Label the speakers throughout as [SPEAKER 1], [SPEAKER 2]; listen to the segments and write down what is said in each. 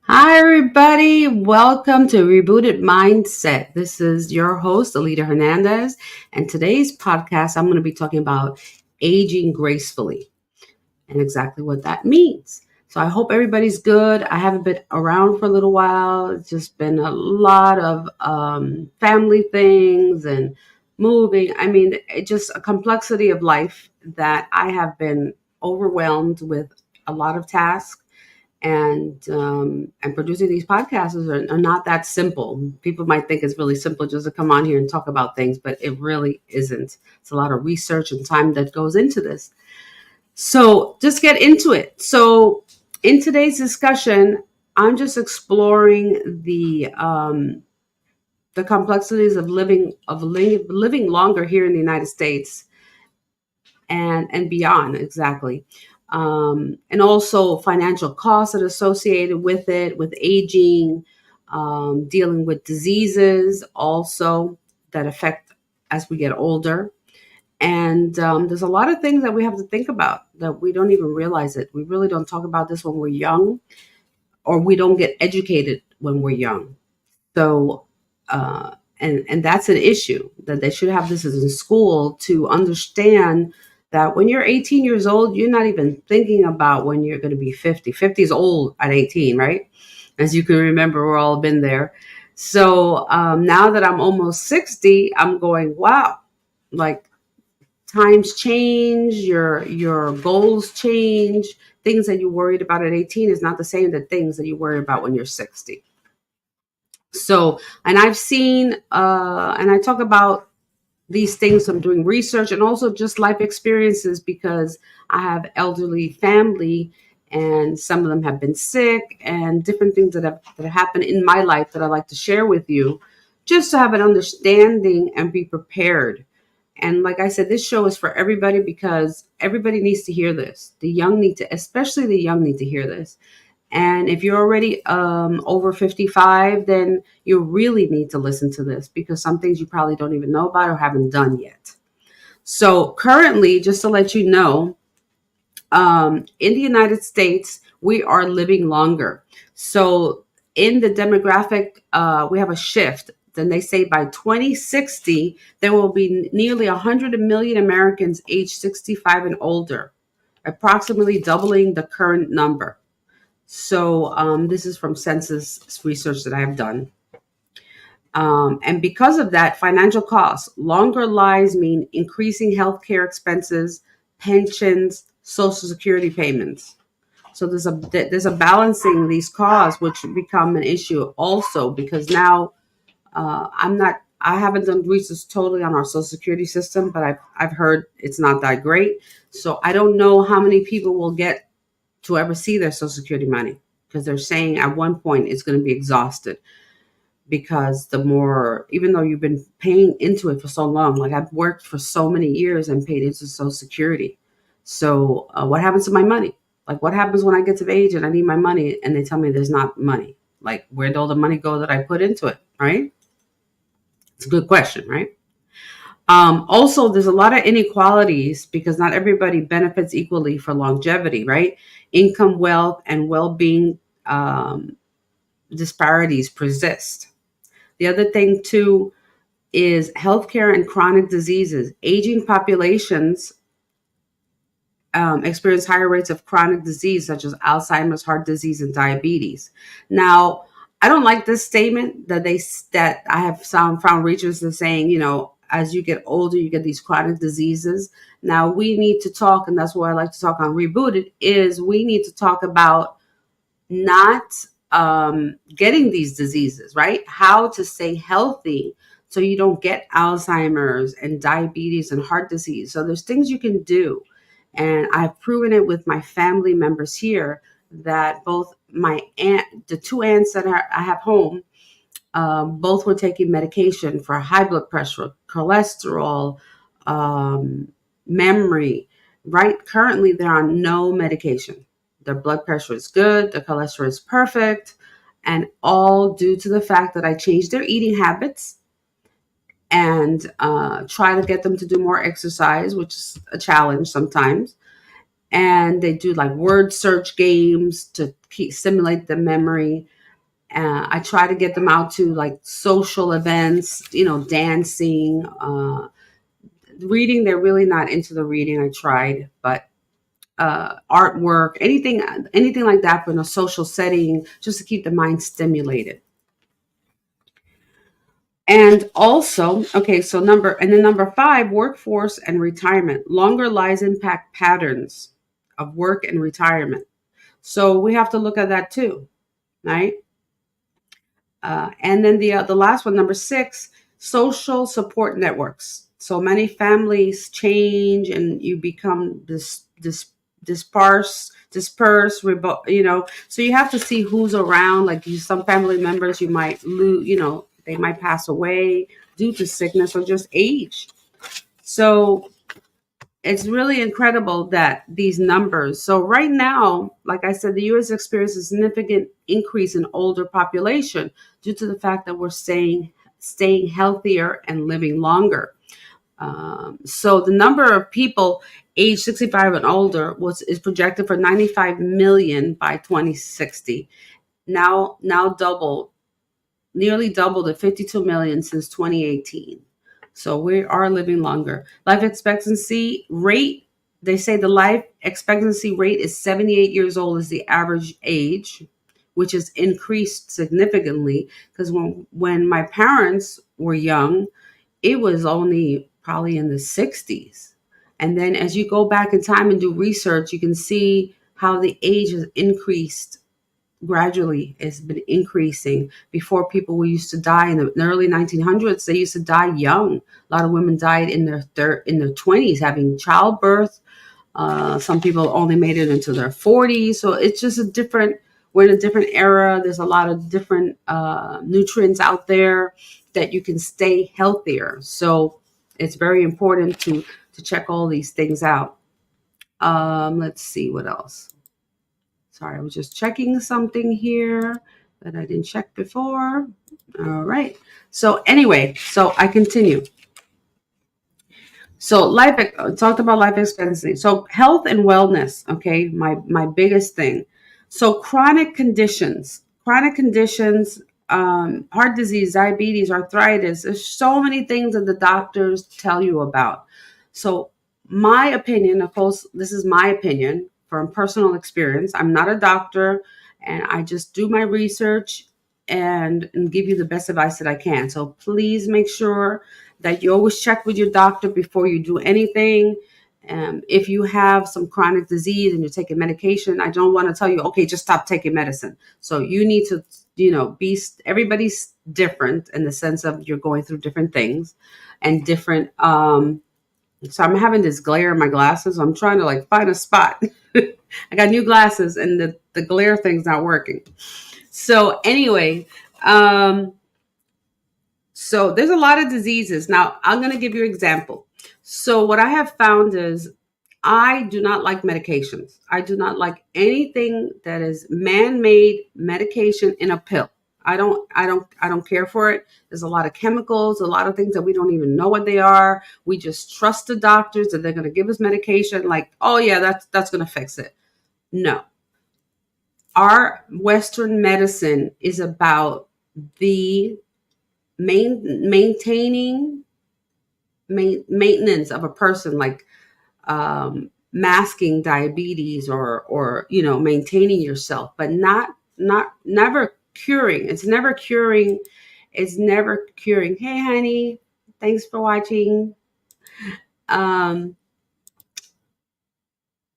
[SPEAKER 1] Hi, everybody. Welcome to Rebooted Mindset. This is your host, Alida Hernandez. And today's podcast, I'm going to be talking about aging gracefully and exactly what that means. So I hope everybody's good. I haven't been around for a little while. It's just been a lot of family things and moving. I mean, it just a complexity of life that I have been overwhelmed with a lot of tasks and producing these podcasts are not that simple. People might think it's really simple just to come on here and talk about things, but it really isn't. It's a lot of research and time that goes into this. So just get into it. So in today's discussion, I'm just exploring the complexities of living longer here in the United States and beyond, exactly. And also financial costs that are associated with it, with aging, dealing with diseases also that affect as we get older. And there's a lot of things that we have to think about that we don't even realize it. We really don't talk about this when we're young, or we don't get educated when we're young. So, and that's an issue that they should have this in school to understand that when you're 18 years old, you're not even thinking about when you're going to be 50. 50 is old at 18, right? As you can remember, we're all been there. So now that I'm almost 60, I'm going, wow, like times change, your goals change. Things that you worried about at 18 is not the same that things that you worry about when you're 60. So, and I've seen, and I talk about these things from doing research and also just life experiences because I have elderly family and some of them have been sick and different things that have happened in my life that I like to share with you just to have an understanding and be prepared. And like I said, this show is for everybody because everybody needs to hear this. The young need to, especially the young need to hear this. And if you're already over 55, then you really need to listen to this because some things you probably don't even know about or haven't done yet. So, currently, just to let you know, in the United States, we are living longer. So, in the demographic, we have a shift. Then they say by 2060, there will be nearly 100 million Americans aged 65 and older, approximately doubling the current number. So this is from census research that I have done. And because of that, financial costs, longer lives mean increasing healthcare expenses, pensions, social security payments. So there's a balancing these costs, which become an issue also because now I haven't done research totally on our social security system, but I've heard it's not that great. So I don't know how many people will get to ever see their social security money because they're saying at one point it's going to be exhausted because the more, even though you've been paying into it for so long, like I've worked for so many years and paid into social security. So what happens to my money? Like what happens when I get to the age and I need my money and they tell me there's not money? Like where'd all the money go that I put into it? Right? It's a good question, right? Also, there's a lot of inequalities because not everybody benefits equally for longevity, right? Income, wealth, and well-being disparities persist. The other thing too is healthcare and chronic diseases. Aging populations experience higher rates of chronic disease such as Alzheimer's, heart disease, and diabetes. Now, I don't like this statement that I have found researchers are saying, as you get older, you get these chronic diseases. Now we need to talk, and that's why I like to talk on Rebooted, is we need to talk about not getting these diseases, right? How to stay healthy so you don't get Alzheimer's and diabetes and heart disease. So there's things you can do. And I've proven it with my family members here that both my aunt, the two aunts that I have home, both were taking medication for high blood pressure, cholesterol, memory. Right? Currently, they're on no medication. Their blood pressure is good, their cholesterol is perfect, and all due to the fact that I changed their eating habits and try to get them to do more exercise, which is a challenge sometimes. and they do like word search games to stimulate the memory. I try to get them out to like social events, dancing, reading. They're really not into the reading. I tried, but artwork, anything like that, but in a social setting, just to keep the mind stimulated. And also, okay, so number five, workforce and retirement. Longer lives impact patterns of work and retirement. So we have to look at that too, right? And then the last one, number six, social support networks. So many families change, and you become disperse, So you have to see who's around. Like some family members, you might lose. They might pass away due to sickness or just age. So it's really incredible that these numbers. So right now, like I said, the U.S. experiences a significant increase in older population due to the fact that we're staying healthier and living longer. So the number of people age 65 and older is projected for 95 million by 2060. Now nearly doubled to 52 million since 2018. So we are living longer. Life expectancy rate, they say the life expectancy rate is 78 years old is the average age, which has increased significantly because when my parents were young, it was only probably in the 60s. And then as you go back in time and do research, you can see how the age has increased gradually. It's been increasing. Before, people who used to die in the early 1900s, they used to die young. A lot of women died in their 20s having childbirth. Some people only made it into their 40s. So it's just we're in a different era. There's a lot of different nutrients out there that you can stay healthier. So it's very important to check all these things out. Let's see what else. Sorry, I was just checking something here that I didn't check before. All right. So anyway, so I continue. So talked about life expectancy. So health and wellness, okay, my biggest thing. So chronic conditions, heart disease, diabetes, arthritis. There's so many things that the doctors tell you about. So my opinion, of course, this is my opinion from personal experience. I'm not a doctor, and I just do my research and give you the best advice that I can. So please make sure that you always check with your doctor before you do anything. If you have some chronic disease and you're taking medication, I don't want to tell you, okay, just stop taking medicine. So you need to, everybody's different in the sense of you're going through different things and different. So I'm having this glare in my glasses. I'm trying to like find a spot. I got new glasses and the glare thing's not working. So anyway, so there's a lot of diseases. Now, I'm going to give you an example. So what I have found is I do not like medications. I do not like anything that is man-made medication in a pill. I don't care for it. There's a lot of chemicals, a lot of things that we don't even know what they are. We just trust the doctors that they're going to give us medication like, "Oh yeah, that's going to fix it." No. Our Western medicine is about the maintenance of a person, like masking diabetes or maintaining yourself, but never curing. It's never curing. Hey honey, thanks for watching. um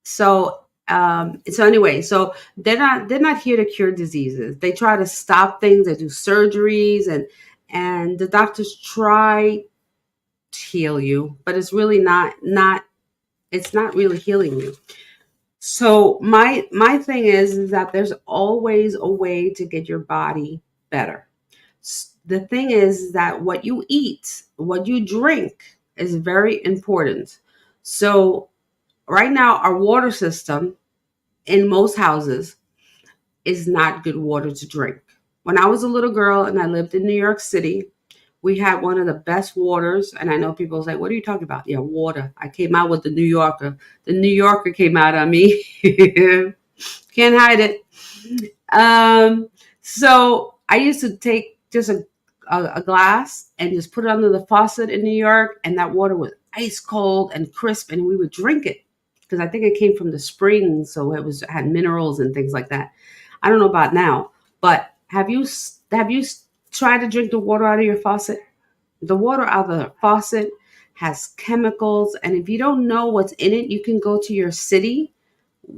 [SPEAKER 1] so anyway, so they're not here to cure diseases. They try to stop things. They do surgeries, and the doctors try heal you, but it's really not it's not really healing you. So my thing is that there's always a way to get your body better. The thing is that what you eat, what you drink is very important. So right now our water system in most houses is not good water to drink. When I was a little girl and I lived in New York City, We had one of the best waters, and I know people say, "What are you talking about?" Yeah, water. I came out with the New Yorker. The New Yorker came out on me. Can't hide it. Um, so I used to take just a glass and just put it under the faucet in New York, and that water was ice cold and crisp, and we would drink it because I think it came from the spring, so it was had minerals and things like that. I don't know about now, but have you tried to drink the water out of your faucet? The water out of the faucet has chemicals, and if you don't know what's in it, you can go to your city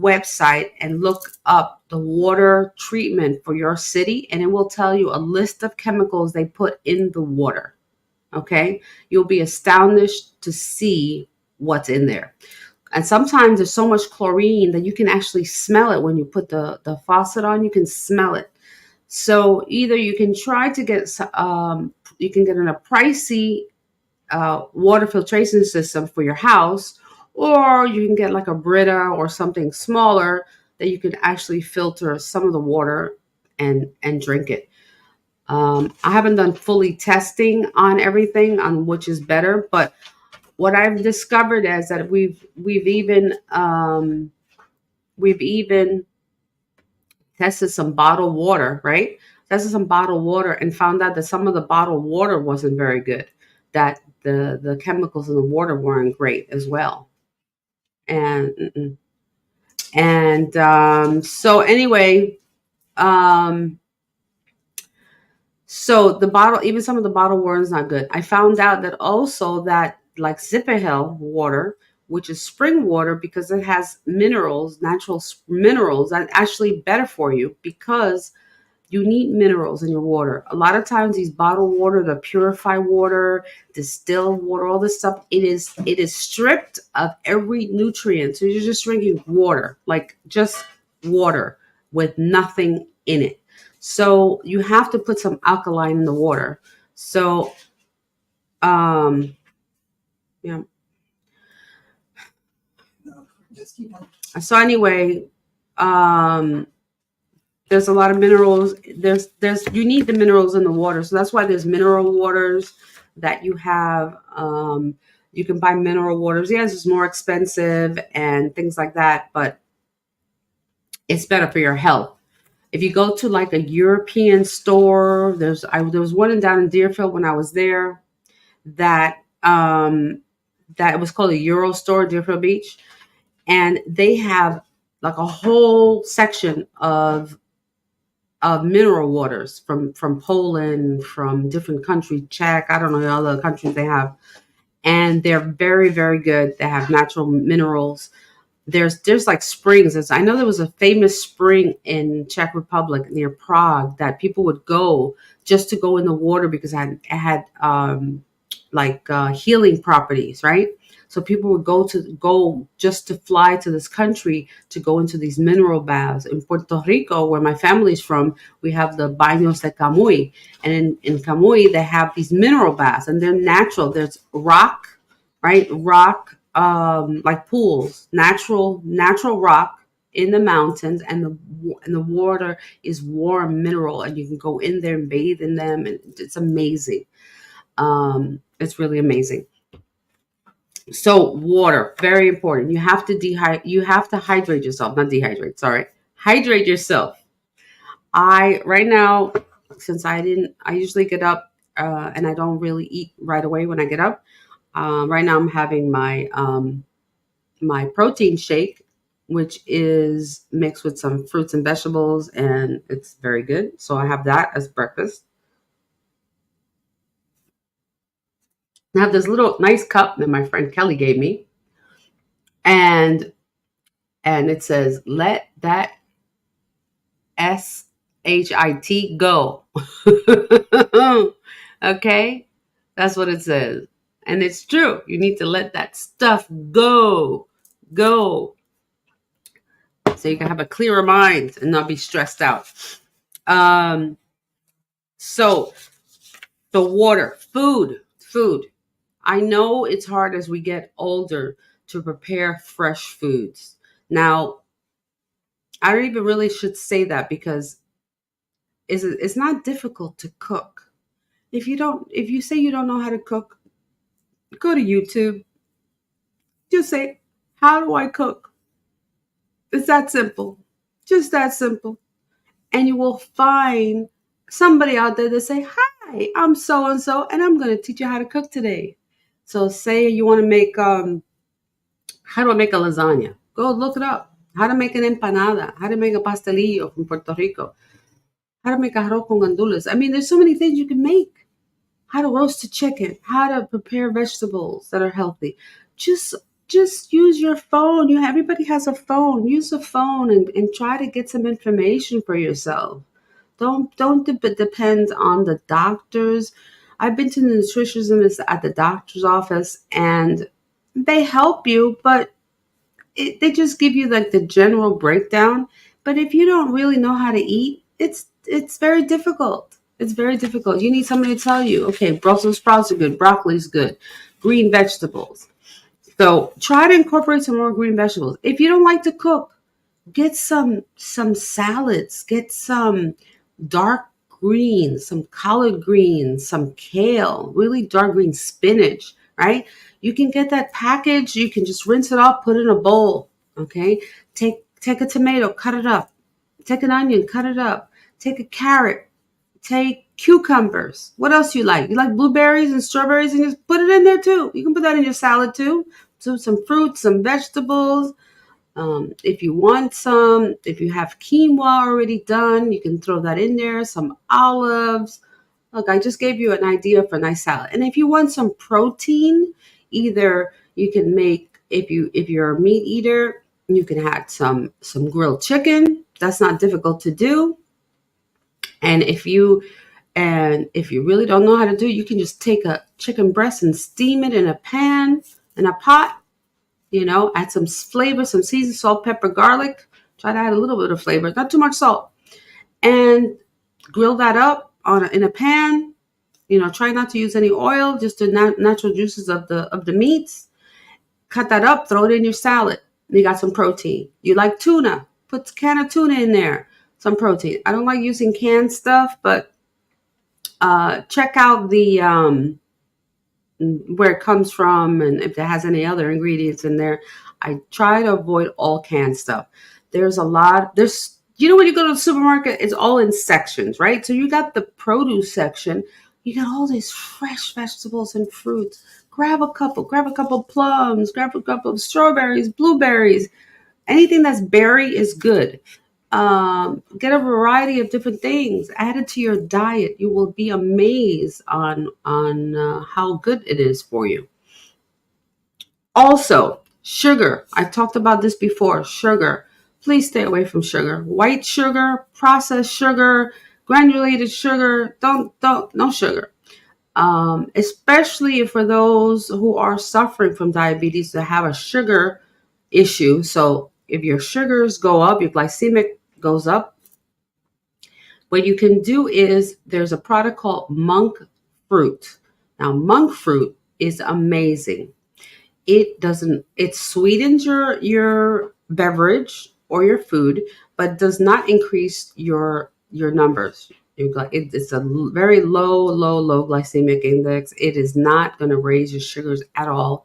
[SPEAKER 1] website and look up the water treatment for your city, and it will tell you a list of chemicals they put in the water. Okay, you'll be astonished to see what's in there. And sometimes there's so much chlorine that you can actually smell it when you put the faucet on. You can smell it. So either you can try to get you can get in a pricey water filtration system for your house, or you can get like a Brita or something smaller that you can actually filter some of the water and drink it. I haven't done fully testing on everything on which is better, but what I've discovered is that we've even tested some bottled water, right? Tested some bottled water and found out that some of the bottled water wasn't very good. That the chemicals in the water weren't great as well. And so anyway, um, so the bottle, even some of the bottled water is not good. I found out that also that like Zipperhell water, which is spring water, because it has minerals, natural minerals, that actually better for you because you need minerals in your water. A lot of times these bottled water, the purified water, distilled water, all this stuff, it is stripped of every nutrient. So you're just drinking water, like just water with nothing in it. So you have to put some alkaline in the water. So um yeah. So anyway, um there's a lot of minerals. There's you need the minerals in the water, so that's why there's mineral waters that you have. You can buy mineral waters. Yes, it's more expensive and things like that, but it's better for your health. If you go to like a European store, there was one in down in Deerfield when I was there that that it was called a Euro store, Deerfield Beach, and they have like a whole section of mineral waters from Poland, from different countries, Czech, I don't know the other countries they have, and they're very very good. They have natural minerals. There's like springs. I know there was a famous spring in Czech Republic near Prague that people would go just to go in the water because it had like healing properties, right? So people would go just to fly to this country to go into these mineral baths. In Puerto Rico, where my family's from, we have the Baños de Camuy. And in Camuy, they have these mineral baths and they're natural. There's rock, right? Rock, like pools, natural rock in the mountains, and the water is warm mineral, and you can go in there and bathe in them, and it's amazing. It's really amazing. So water, very important. You have to hydrate yourself, not dehydrate, sorry. Hydrate yourself. I right now, since I usually get up and I don't really eat right away when I get up. Right now I'm having my protein shake, which is mixed with some fruits and vegetables, and it's very good. So I have that as breakfast. I have this little nice cup that my friend Kelly gave me, and it says, "Let that SHIT go." Okay, that's what it says, and it's true. You need to let that stuff go, so you can have a clearer mind and not be stressed out. Um, so the water, food. I know it's hard as we get older to prepare fresh foods. Now, I don't even really should say that because it's not difficult to cook. If you say you don't know how to cook, go to YouTube. Just say, how do I cook? It's that simple. Just that simple. And you will find somebody out there that say, "Hi, I'm so and so, and I'm going to teach you how to cook today." So, say you want to make how do I make a lasagna? Go look it up. How to make an empanada? How to make a pastelillo from Puerto Rico? How to make arroz con gandules? I mean, there's so many things you can make. How to roast a chicken? How to prepare vegetables that are healthy? Just just use your phone. Everybody has a phone. Use a phone and try to get some information for yourself. Don't depend on the doctors. I've been to the nutritionist at the doctor's office, and they help you, but they just give you like the general breakdown. But if you don't really know how to eat, it's very difficult. It's very difficult. You need somebody to tell you, okay, Brussels sprouts are good, broccoli is good, green vegetables. So try to incorporate some more green vegetables. If you don't like to cook, get some salads, get some dark greens, some collard greens, some kale, really dark green spinach, right? You can get that package, you can just rinse it off, put it in a bowl, okay? Take a tomato, cut it up. Take an onion, cut it up. Take a carrot, take cucumbers. What else you like? You like blueberries and strawberries, and just put it in there too. You can put that in your salad too. So some fruits, some vegetables, if you want some, if you have quinoa already done, you can throw that in there, some olives. Look, I just gave you an idea for a nice salad. And if you want some protein, either you can make, if you're a meat eater, you can add some grilled chicken. That's not difficult to do. And if you really don't know how to do it, you can just take a chicken breast and steam it in a pan, in a pot, add some flavor, some seasoned salt, pepper, garlic. Try to add a little bit of flavor, not too much salt. And grill that up in a pan. Try not to use any oil, just the natural juices of the meats. Cut that up, throw it in your salad. You got some protein. You like tuna? Put a can of tuna in there. Some protein. I don't like using canned stuff, but check out the where it comes from and if it has any other ingredients in there. I try to avoid all canned stuff. There's when you go to the supermarket, it's all in sections, right? So you got the produce section, you got all these fresh vegetables and fruits. Grab a couple plums, grab a couple of strawberries, blueberries. Anything that's berry is good. Get a variety of different things. Add it to your diet. You will be amazed on how good it is for you. Also, sugar. I talked about this before. Sugar. Please stay away from sugar. White sugar, processed sugar, granulated sugar. Don't no sugar. Especially for those who are suffering from diabetes that have a sugar issue. So if your sugars go up, your glycemic goes up, what you can do is there's a product called monk fruit. Now, monk fruit is amazing. It sweetens your beverage or your food, but does not increase your numbers. It's a very low glycemic index. It is not going to raise your sugars at all.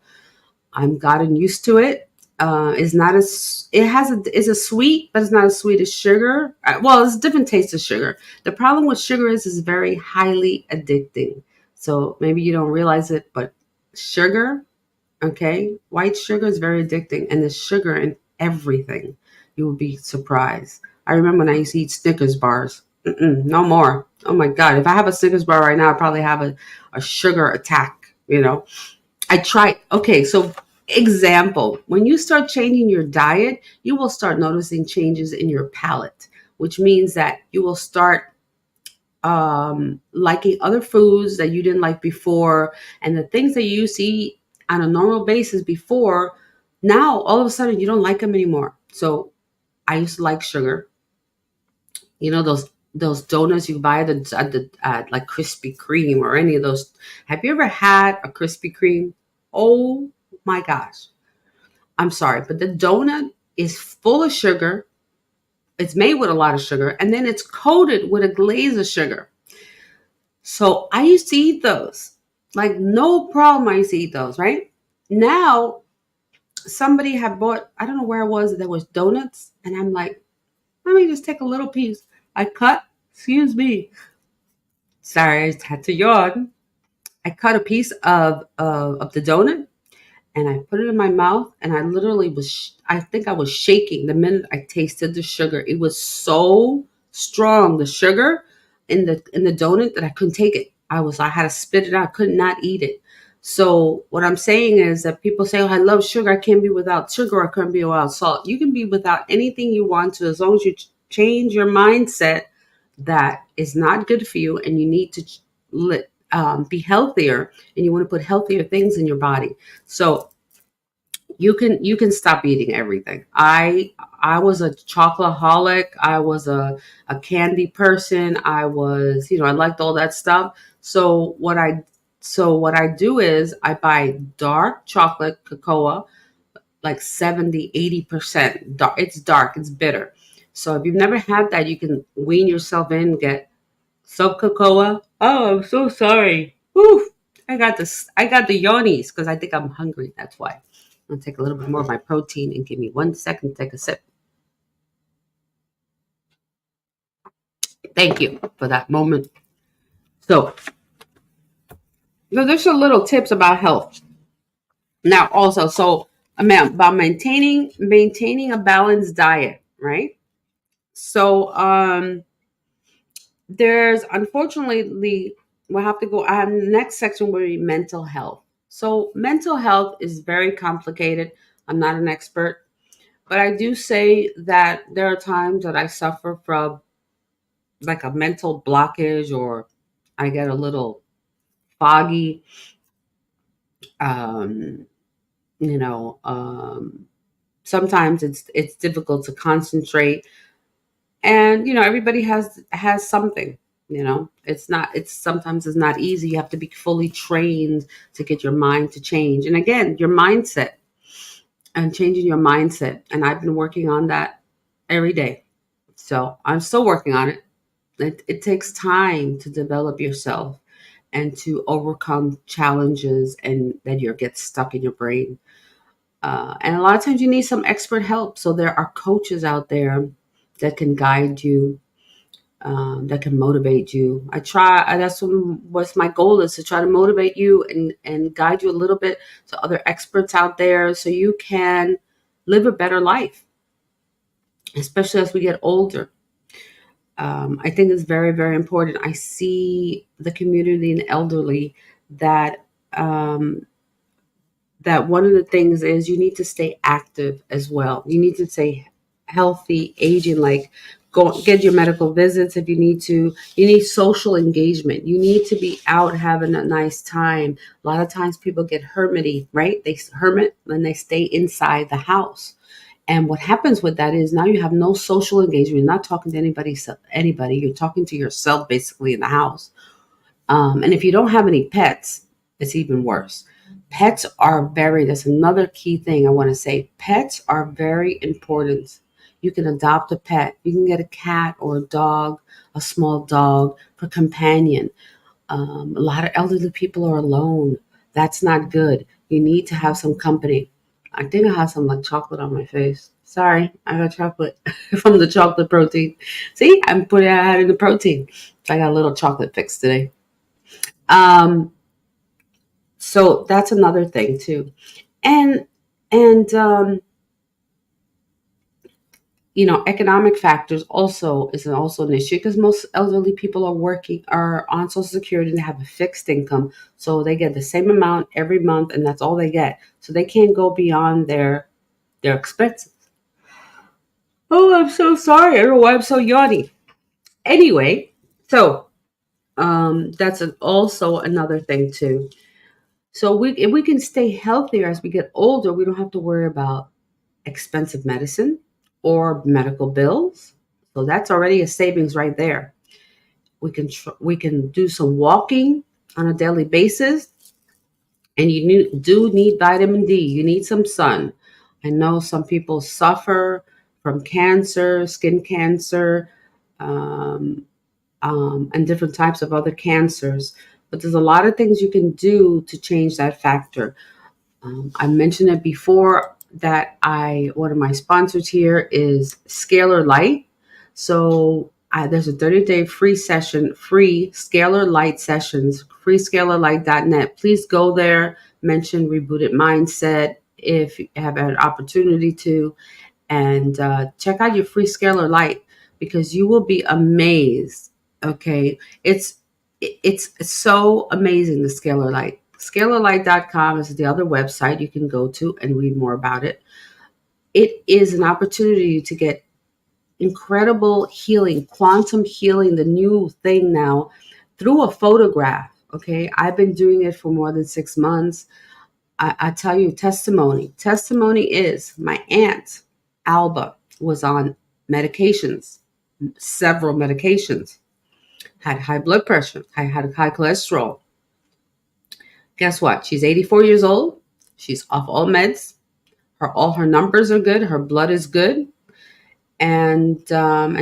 [SPEAKER 1] I'm gotten used to it. It's not as it has a it's a sweet, but it's not as sweet as sugar. Well, it's a different taste of sugar. The problem with sugar is it's very highly addicting. So maybe you don't realize it, but sugar, okay, white sugar is very addicting, and there's sugar in everything. You will be surprised. I remember when I used to eat Snickers bars. No more. Oh my God! If I have a Snickers bar right now, I probably have a sugar attack. I try. Okay, so example, when you start changing your diet, you will start noticing changes in your palate, which means that you will start liking other foods that you didn't like before, and the things that you used to eat on a normal basis before, now all of a sudden you don't like them anymore. So I used to like sugar. Those donuts you buy at like Krispy Kreme or any of those. Have you ever had a Krispy Kreme? Oh my gosh. I'm sorry, but the donut is full of sugar. It's made with a lot of sugar, and then it's coated with a glaze of sugar. So I used to eat those. Like no problem, I used to eat those, right? Now somebody had bought, I don't know where it was, there was donuts, and I'm like, let me just take a little piece. I cut, excuse me, sorry, I had to yawn. I cut a piece of the donut and I put it in my mouth, and I literally I think I was shaking the minute I tasted the sugar. It was so strong, the sugar in the donut, that I couldn't take it. I had to spit it out. I could not eat it. So what I'm saying is that people say, "Oh, I love sugar. I can't be without sugar. I can't be without salt." You can be without anything you want to, as long as you change your mindset that is not good for you, and you need to be healthier, and you want to put healthier things in your body. So you can stop eating everything. I was a chocoholic. I was a candy person. I was, I liked all that stuff. So what I do is I buy dark chocolate cocoa, like 70-80% dark. It's dark, it's bitter. So if you've never had that, you can wean yourself in, get some cocoa. Oh, I'm so sorry. Whew. I got the yawnies because I think I'm hungry. That's why. I'm gonna take a little bit more of my protein, and give me 1 second to take a sip. Thank you for that moment. So, there's some little tips about health. Now, also, about maintaining a balanced diet, right? So, there's unfortunately we'll have to go. Next section will be mental health. So, mental health is very complicated. I'm not an expert, but I do say that there are times that I suffer from like a mental blockage, or I get a little foggy. Um, you know, Sometimes it's difficult to concentrate, and everybody has something. It's sometimes it's not easy. You have to be fully trained to get your mind to change, and again, your mindset, and changing your mindset. And I've been working on that every day. So I'm still working on it. It takes time to develop yourself and to overcome challenges and that you get stuck in your brain. And a lot of times you need some expert help. So there are coaches out there that can guide you, that can motivate you. That's what's my goal is, to try to motivate you and guide you a little bit to other experts out there so you can live a better life, especially as we get older. I think it's very, very important. I see the community and elderly that that one of the things is you need to stay active as well. You need to stay healthy, aging, like go get your medical visits if you need to. You need social engagement. You need to be out having a nice time. A lot of times people get hermity, right? They hermit when they stay inside the house. And what happens with that is now you have no social engagement. You're not talking to anybody. You're talking to yourself basically in the house. And if you don't have any pets, it's even worse. That's another key thing I want to say. Pets are very important. You can adopt a pet. You can get a cat or a dog, a small dog for companion. A lot of elderly people are alone. That's not good. You need to have some company. I think I have some like chocolate on my face. Sorry, I got chocolate from the chocolate protein. See, I had in the protein. So I got a little chocolate fix today. Um, so that's another thing too. And and economic factors also an issue, because most elderly people are on social security, and they have a fixed income, so they get the same amount every month, and that's all they get, so they can't go beyond their expenses. Oh, I'm so sorry. I don't know why I'm so yawny. Anyway, so that's also another thing too. So if we can stay healthier as we get older, we don't have to worry about expensive medicine or medical bills. So that's already a savings right there. We can do some walking on a daily basis, and do need vitamin D. You need some sun. I know some people suffer from cancer, skin cancer. Um, and different types of other cancers. But there's a lot of things you can do to change that factor. I mentioned it before that one of my sponsors here is Scalar Light. So there's a 30-day free session, free Scalar Light sessions, freescalarlight.net. Please go there, mention Rebooted Mindset if you have an opportunity to, and check out your free Scalar Light, because you will be amazed. Okay, it's so amazing, the Scalar Light. Scalarlight.com is the other website you can go to and read more about it. It is an opportunity to get incredible healing, quantum healing, the new thing now, through a photograph. Okay, I've been doing it for more than 6 months. I tell you, testimony is my aunt Alba was on medications, several medications, had high blood pressure, had high cholesterol. Guess what? She's 84 years old. She's off all meds. All her numbers are good. Her blood is good, and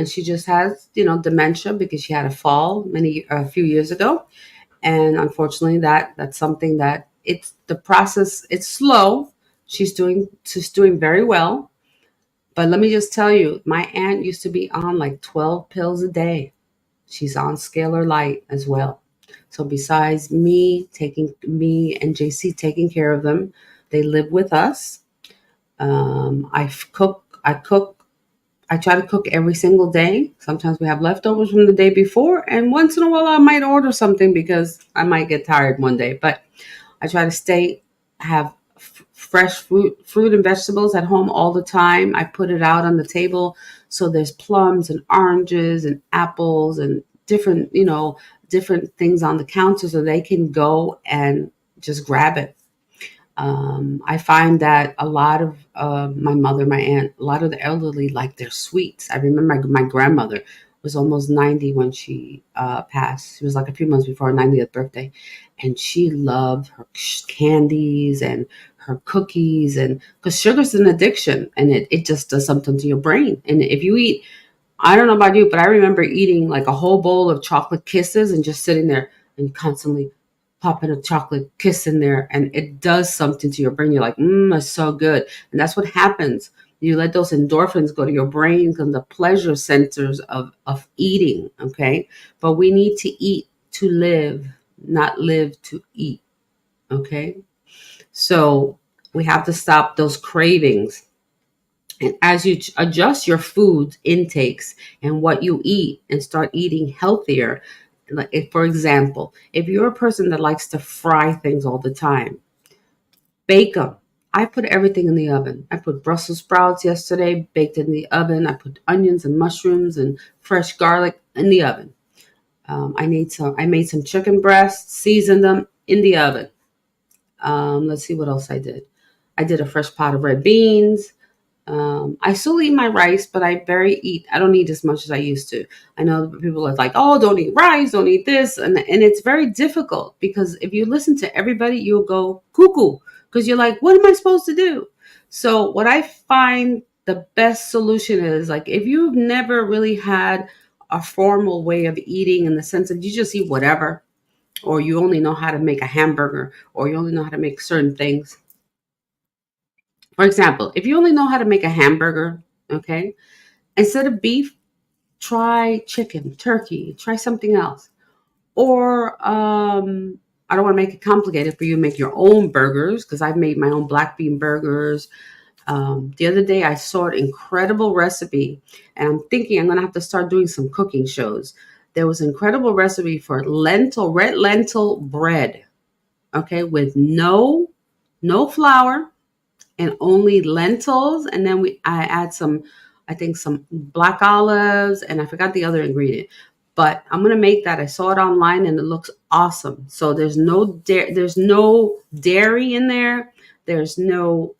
[SPEAKER 1] she just has dementia because she had a fall a few years ago, and unfortunately that's something that it's the process. It's slow. She's doing very well, but let me just tell you, my aunt used to be on like 12 pills a day. She's on Scalar Light as well. So besides me and JC taking care of them, they live with us. I try to cook every single day. Sometimes we have leftovers from the day before, and once in a while I might order something because I might get tired one day. But I try to have fresh fruit and vegetables at home all the time. I put it out on the table, so there's plums and oranges and apples and different things on the counter, so they can go and just grab it. I find that a lot of my mother, my aunt, a lot of the elderly like their sweets. I remember my grandmother was almost 90 when she passed. She was like a few months before her 90th birthday. And she loved her candies and her cookies, and because sugar's an addiction, and it just does something to your brain. And if you eat, I don't know about you, but I remember eating like a whole bowl of chocolate kisses and just sitting there and constantly popping a chocolate kiss in there, and it does something to your brain. You're like, it's so good. And that's what happens. You let those endorphins go to your brain and the pleasure centers of eating. Okay. But we need to eat to live, not live to eat. Okay. So we have to stop those cravings. And as you adjust your food intakes and what you eat and start eating healthier, like for example, if you're a person that likes to fry things all the time, bake them. I put everything in the oven. I put Brussels sprouts yesterday, baked in the oven. I put onions and mushrooms and fresh garlic in the oven. I made some chicken breasts, seasoned them in the oven. Let's see what else I did. I did a fresh pot of red beans. I still eat my rice, but I don't eat as much as I used to. I know people are like, oh, don't eat rice, don't eat this. And it's very difficult, because if you listen to everybody, you'll go cuckoo, because you're like, what am I supposed to do? So what I find the best solution is, like, if you've never really had a formal way of eating, in the sense of you just eat whatever, or you only know how to make a hamburger, or you only know how to make certain things. For example, if you only know how to make a hamburger, okay, instead of beef, try chicken, turkey, try something else. Or I don't want to make it complicated for you to make your own burgers, because I've made my own black bean burgers. The other day I saw an incredible recipe, and I'm thinking I'm going to have to start doing some cooking shows. There was an incredible recipe for red lentil bread, okay, with no flour, and only lentils. And then I add some black olives, and I forgot the other ingredient. But I'm gonna make that. I saw it online and it looks awesome. So there's no dairy in there. There's no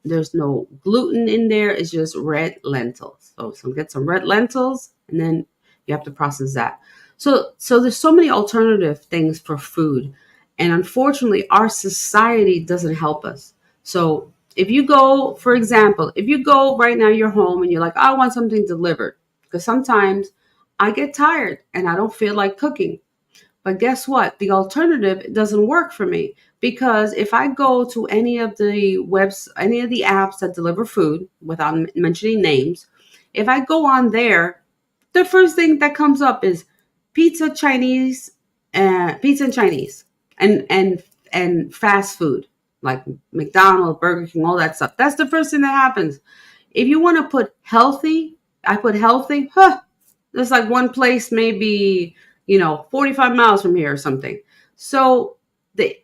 [SPEAKER 1] gluten in there. It's just red lentils. So get some red lentils, and then you have to process that. So there's so many alternative things for food, and unfortunately, our society doesn't help us. So if you go, for example, if you go right now, you're home and you're like, I want something delivered. Because sometimes I get tired and I don't feel like cooking. But guess what? The alternative doesn't work for me, because if I go to any of the apps that deliver food, without mentioning names, if I go on there, the first thing that comes up is pizza, Chinese, pizza and Chinese, and fast food like McDonald's, Burger King, all that stuff. That's the first thing that happens. If you want to put healthy, I put healthy. There's like one place maybe 45 miles from here or something. So the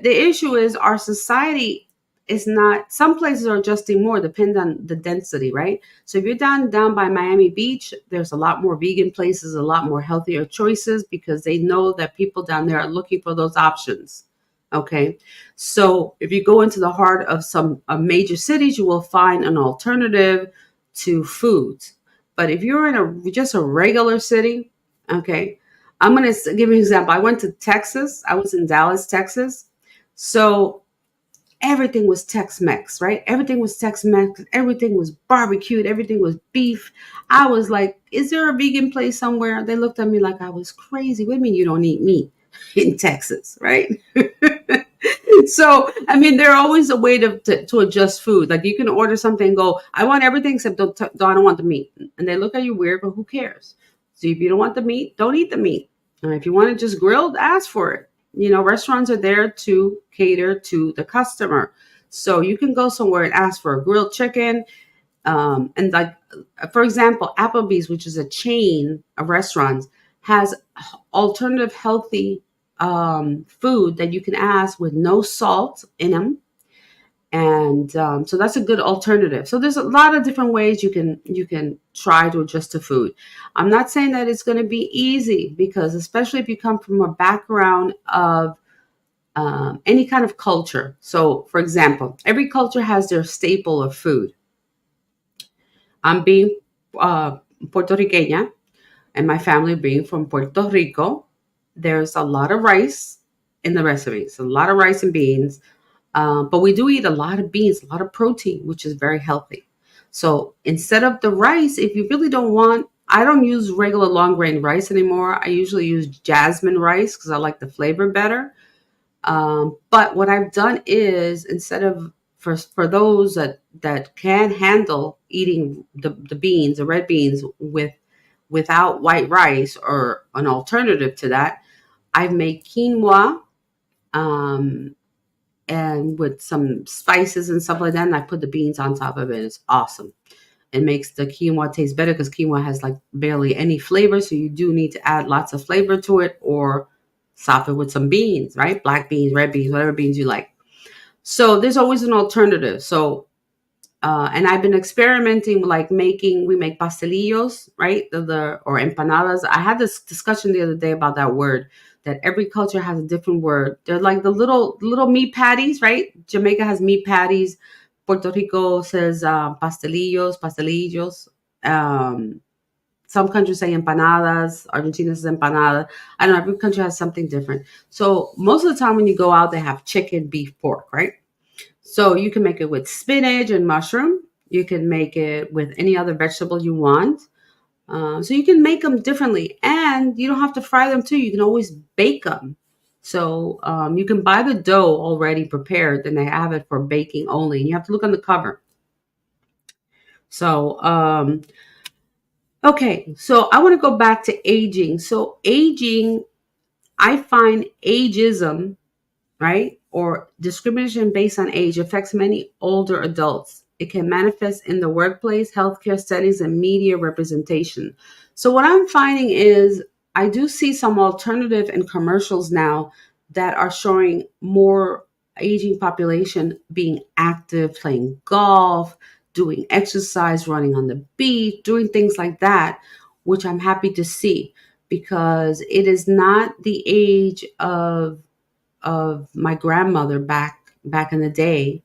[SPEAKER 1] issue is our society is not. Some places are adjusting more, depending on the density, right? So if you're down by Miami Beach, there's a lot more vegan places, a lot more healthier choices, because they know that people down there are looking for those options. Okay, so if you go into the heart of some major cities, you will find an alternative to foods. But if you're in just a regular city, okay, I'm going to give you an example. I went to Texas. I was in Dallas, Texas. So everything was Tex-Mex, right? Everything was Tex-Mex. Everything was barbecued. Everything was beef. I was like, is there a vegan place somewhere? They looked at me like I was crazy. What do you mean you don't eat meat in Texas, right? So, I mean, there's always a way to adjust food. Like you can order something and go, I want everything except I don't want the meat. And they look at you weird, but who cares? So if you don't want the meat, don't eat the meat. And if you want it just grilled, ask for it. Restaurants are there to cater to the customer. So you can go somewhere and ask for a grilled chicken. And like, for example, Applebee's, which is a chain of restaurants, has alternative healthy food that you can ask with no salt in them. And so that's a good alternative. So there's a lot of different ways you can try to adjust to food. I'm not saying that it's going to be easy, because especially if you come from a background of any kind of culture. So, for example, every culture has their staple of food. I'm being Puerto Riqueña, and my family being from Puerto Rico. There's a lot of rice in the recipes, a lot of rice and beans. But we do eat a lot of beans, a lot of protein, which is very healthy. So instead of the rice, if you really don't want, I don't use regular long grain rice anymore. I usually use jasmine rice because I like the flavor better. But what I've done is, instead of, for those that can handle eating the beans, the red beans without white rice, or an alternative to that, I've made quinoa. And with some spices and stuff like that, and I put the beans on top of it. It's awesome. It makes the quinoa taste better, because quinoa has like barely any flavor, so you do need to add lots of flavor to it, or sop it with some beans, right? Black beans, red beans, whatever beans you like. So there's always an alternative. So and I've been experimenting with, like, we make pastelillos, right? Or empanadas. I had this discussion the other day about that word, that every culture has a different word. They're like the little meat patties, right? Jamaica has meat patties. Puerto Rico says pastelillos. Um, some countries say empanadas. Argentina says empanada. I don't know. Every country has something different. So most of the time when you go out, they have chicken, beef, pork, right? So you can make it with spinach and mushroom. You can make it with any other vegetable you want. So you can make them differently, and you don't have to fry them too. You can always bake them. So you can buy the dough already prepared, and they have it for baking only. And you have to look on the cover. So okay, so I want to go back to aging. So aging, I find ageism, right? Or discrimination based on age affects many older adults. It can manifest in the workplace, healthcare settings, and media representation. So, what I'm finding is, I do see some alternative in commercials now that are showing more aging population being active, playing golf, doing exercise, running on the beach, doing things like that, which I'm happy to see, because it is not the age of my grandmother back in the day,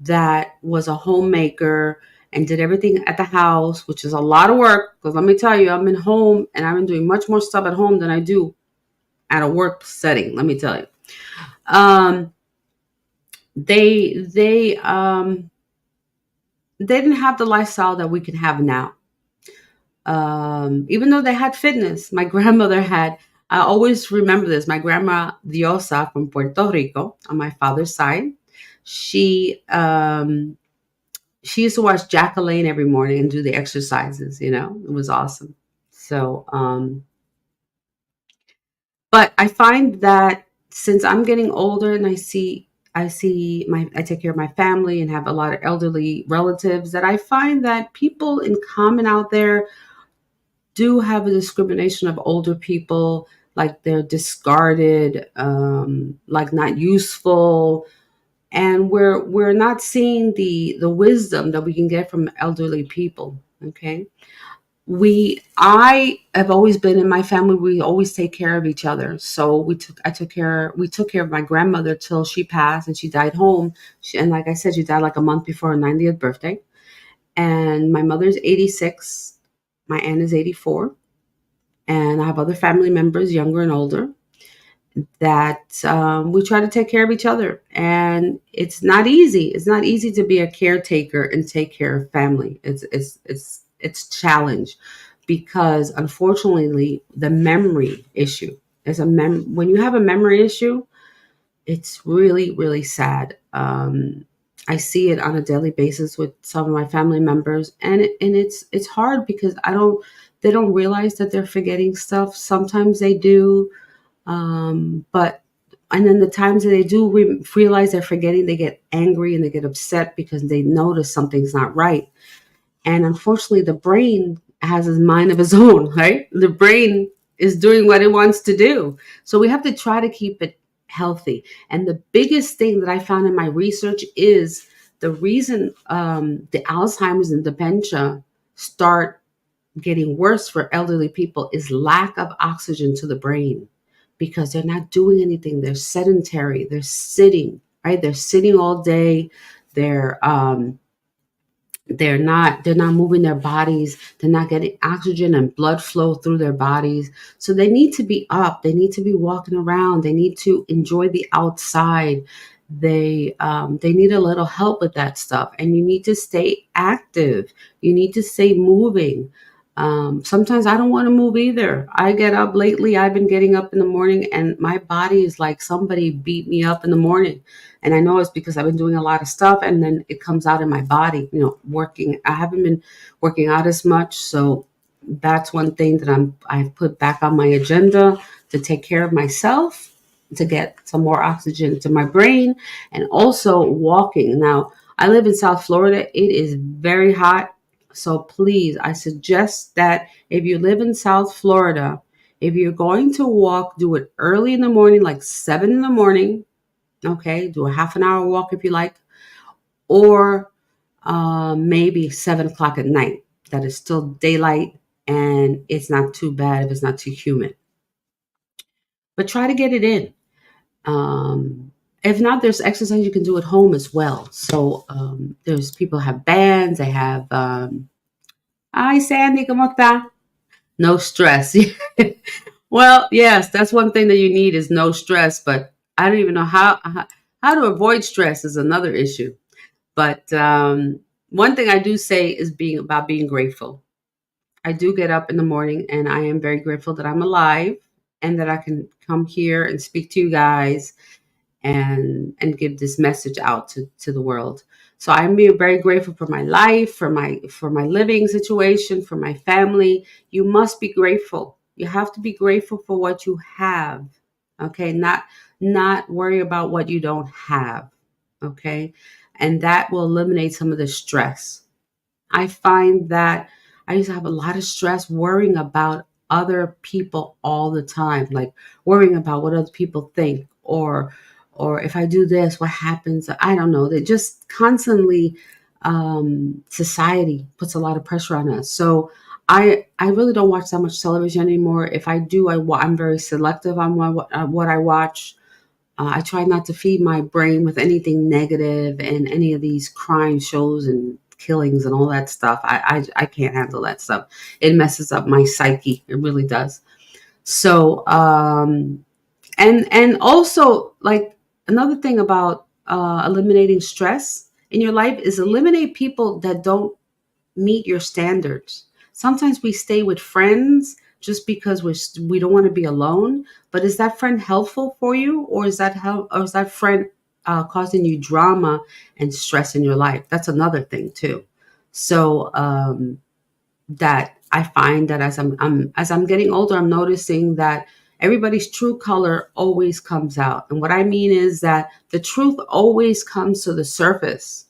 [SPEAKER 1] that was a homemaker and did everything at the house, which is a lot of work. Because let me tell you, I'm in home and I've been doing much more stuff at home than I do at a work setting. Let me tell you, um, they didn't have the lifestyle that we can have now. Even though they had fitness, my grandmother had. I always remember this. My grandma Diosa from Puerto Rico on my father's side. She she used to watch Jacqueline every morning and do the exercises. It was awesome. So, but I find that since I'm getting older and I take care of my family and have a lot of elderly relatives, that I find that people in common out there do have a discrimination of older people, like they're discarded, like not useful, and we're not seeing the wisdom that we can get from elderly people. Okay, I have always been in my family. We always take care of each other. So we took care of my grandmother till she passed, and she died home. And like I said, she died like a month before her 90th birthday. And my mother's 86. My aunt is 84. And I have other family members, younger and older, that we try to take care of each other. And it's not easy. It's not easy to be a caretaker and take care of family. It's challenge, because unfortunately the memory issue is when you have a memory issue, it's really, really sad. I see it on a daily basis with some of my family members, and it's hard because they don't realize that they're forgetting stuff. Sometimes they do, but and then the times that they do realize they're forgetting, they get angry and they get upset because they notice something's not right. And unfortunately, the brain has a mind of its own, right? The brain is doing what it wants to do. So we have to try to keep it healthy. And the biggest thing that I found in my research is the reason the Alzheimer's and dementia start getting worse for elderly people is lack of oxygen to the brain, because they're not doing anything. They're sedentary. They're sitting, right? They're sitting all day. They're they're not moving their bodies. They're not getting oxygen and blood flow through their bodies. So they need to be up. They need to be walking around. They need to enjoy the outside. They need a little help with that stuff. And you need to stay active. You need to stay moving. Sometimes I don't want to move either. I get up lately. I've been getting up in the morning and my body is like somebody beat me up in the morning. And I know it's because I've been doing a lot of stuff, and then it comes out in my body, working. I haven't been working out as much. So that's one thing that I've put back on my agenda, to take care of myself, to get some more oxygen to my brain, and also walking. Now, I live in South Florida. It is very hot. So please, I suggest that if you live in South Florida, if you're going to walk, do it early in the morning, like 7 in the morning. Okay, do a half an hour walk if you like, or maybe 7 o'clock at night. That is still daylight and it's not too bad if it's not too humid. But try to get it in. If not, there's exercise you can do at home as well. So there's people have bands. They have. Hi, Sandy, ¿cómo está? No stress. Well, yes, that's one thing that you need is no stress. But I don't even know how to avoid stress is another issue. But one thing I do say is being grateful. I do get up in the morning and I am very grateful that I'm alive and that I can come here and speak to you guys and give this message out to the world. So I'm being very grateful for my life, for my living situation, for my family. You must be grateful. You have to be grateful for what you have. Okay, not worry about what you don't have. Okay, and that will eliminate some of the stress. I find that I used to have a lot of stress worrying about other people all the time, like worrying about what other people think, or if I do this, what happens? I don't know. They just constantly society puts a lot of pressure on us. So I really don't watch that much television anymore. If I do, I'm very selective on what I watch. I try not to feed my brain with anything negative and any of these crime shows and killings and all that stuff. I can't handle that stuff. It messes up my psyche. It really does. So and also, like, another thing about eliminating stress in your life is eliminate people that don't meet your standards. Sometimes we stay with friends just because we don't want to be alone. But is that friend helpful for you, or is that or is that friend causing you drama and stress in your life? That's another thing too. So that I find that as I'm getting older, I'm noticing that everybody's true color always comes out. And what I mean is that the truth always comes to the surface.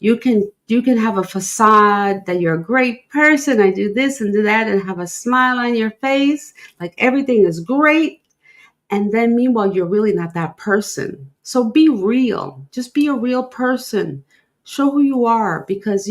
[SPEAKER 1] You can have a facade that you're a great person. I do this and do that and have a smile on your face, like everything is great. And then meanwhile, you're really not that person. So be real. Just be a real person. Show who you are. Because,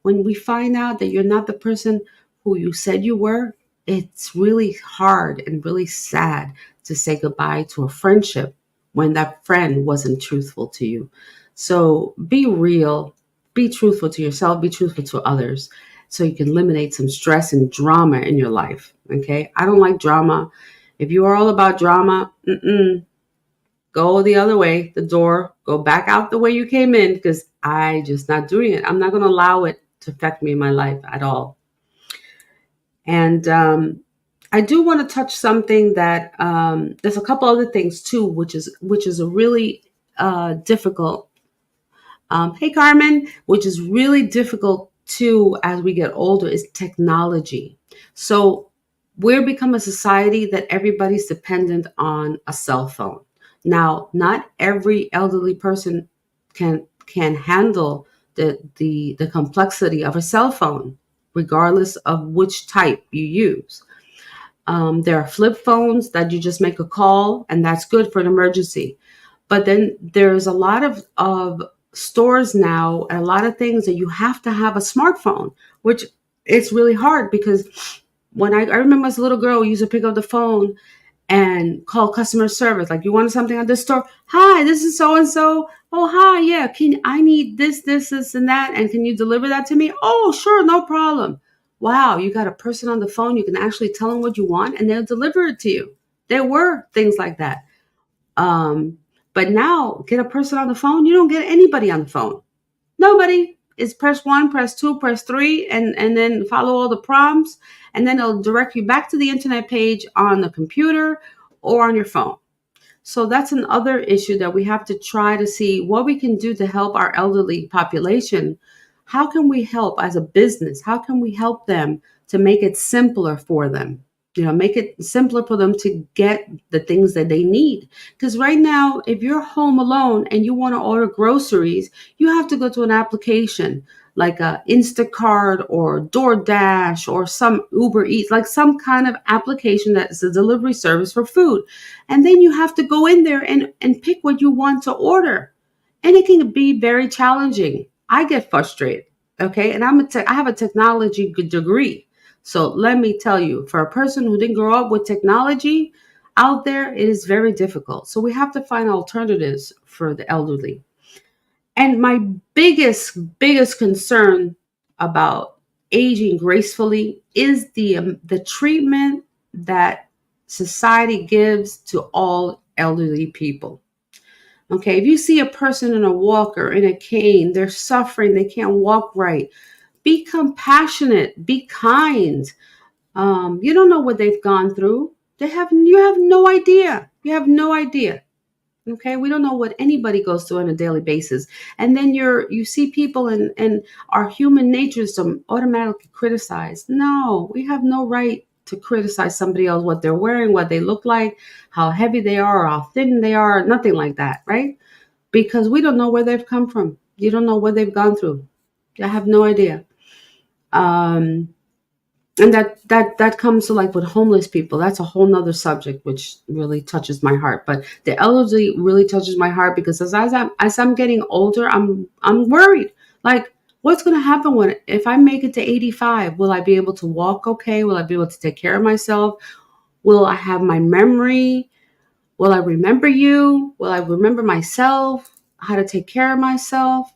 [SPEAKER 1] when we find out that you're not the person who you said you were, it's really hard and really sad to say goodbye to a friendship when that friend wasn't truthful to you. So be real. Be truthful to yourself. Be truthful to others so you can eliminate some stress and drama in your life. Okay? I don't like drama. If you are all about drama, go the other way, the door, go back out the way you came in, because I just not doing it. I'm not going to allow it to affect me in my life at all. And I do want to touch something that there's a couple other things too, which is a really difficult. Hey Carmen, which is really difficult too as we get older, is technology. So we're become a society that everybody's dependent on a cell phone. Now, not every elderly person can handle the complexity of a cell phone, regardless of which type you use. There are flip phones that you just make a call, and that's good for an emergency. But then there's a lot of stores now, and a lot of things that you have to have a smartphone, which it's really hard because when I remember as a little girl, we used to pick up the phone and call customer service. Like, you wanted something at the store. Hi, this is so and so. Oh, hi, yeah. I need this, and that, and can you deliver that to me? Oh, sure, no problem. Wow, you got a person on the phone. You can actually tell them what you want, and they'll deliver it to you. There were things like that. Um, but now, get a person on the phone. You don't get anybody on the phone. Nobody. It's press one, press two, press three, and then follow all the prompts, and then it'll direct you back to the internet page on the computer or on your phone. So that's another issue that we have to try to see what we can do to help our elderly population. How can we help as a business? How can we help them to make it simpler for them? Make it simpler for them to get the things that they need. Because right now, if you're home alone and you want to order groceries, you have to go to an application like a Instacart or DoorDash or some Uber Eats, like some kind of application that is a delivery service for food. And then you have to go in there and pick what you want to order. And it can be very challenging. I get frustrated. Okay. And I have a technology degree. So let me tell you, for a person who didn't grow up with technology out there, it is very difficult. So we have to find alternatives for the elderly. And my biggest concern about aging gracefully is the treatment that society gives to all elderly people. Okay, if you see a person in a walker, in a cane, they're suffering, they can't walk right, be compassionate, be kind. You don't know what they've gone through. You have no idea. You have no idea. Okay, we don't know what anybody goes through on a daily basis. And then you see people and our human nature is to automatically criticize. No, we have no right to criticize somebody else, what they're wearing, what they look like, how heavy they are, or how thin they are, nothing like that, right? Because we don't know where they've come from. You don't know what they've gone through. I have no idea. Um, and that comes to, like, with homeless people. That's a whole nother subject which really touches my heart. But the elderly really touches my heart because as I'm getting older, I'm worried, like, what's going to happen if I make it to 85? Will I be able to walk okay? Will I be able to take care of myself? Will I have my memory? Will I remember you? Will I remember myself, how to take care of myself?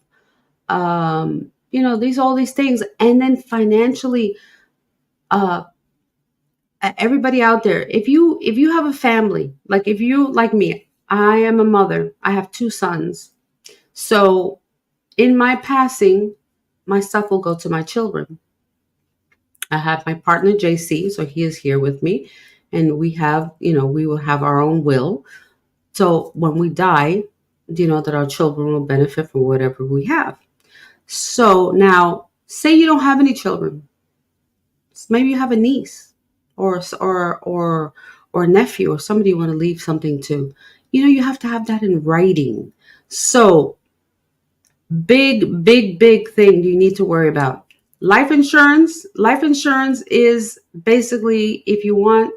[SPEAKER 1] All these things. And then financially, uh everybody out there, if you have a family, like, if you, like me, I am a mother, I have two sons. So in my passing, my stuff will go to my children. I have my partner JC, so he is here with me, and we have, we will have our own will. So when we die, that our children will benefit from whatever we have. So now, say you don't have any children. Maybe you have a niece, or a nephew, or somebody you want to leave something to. You have to have that in writing. So big thing you need to worry about. Life insurance is basically, if you want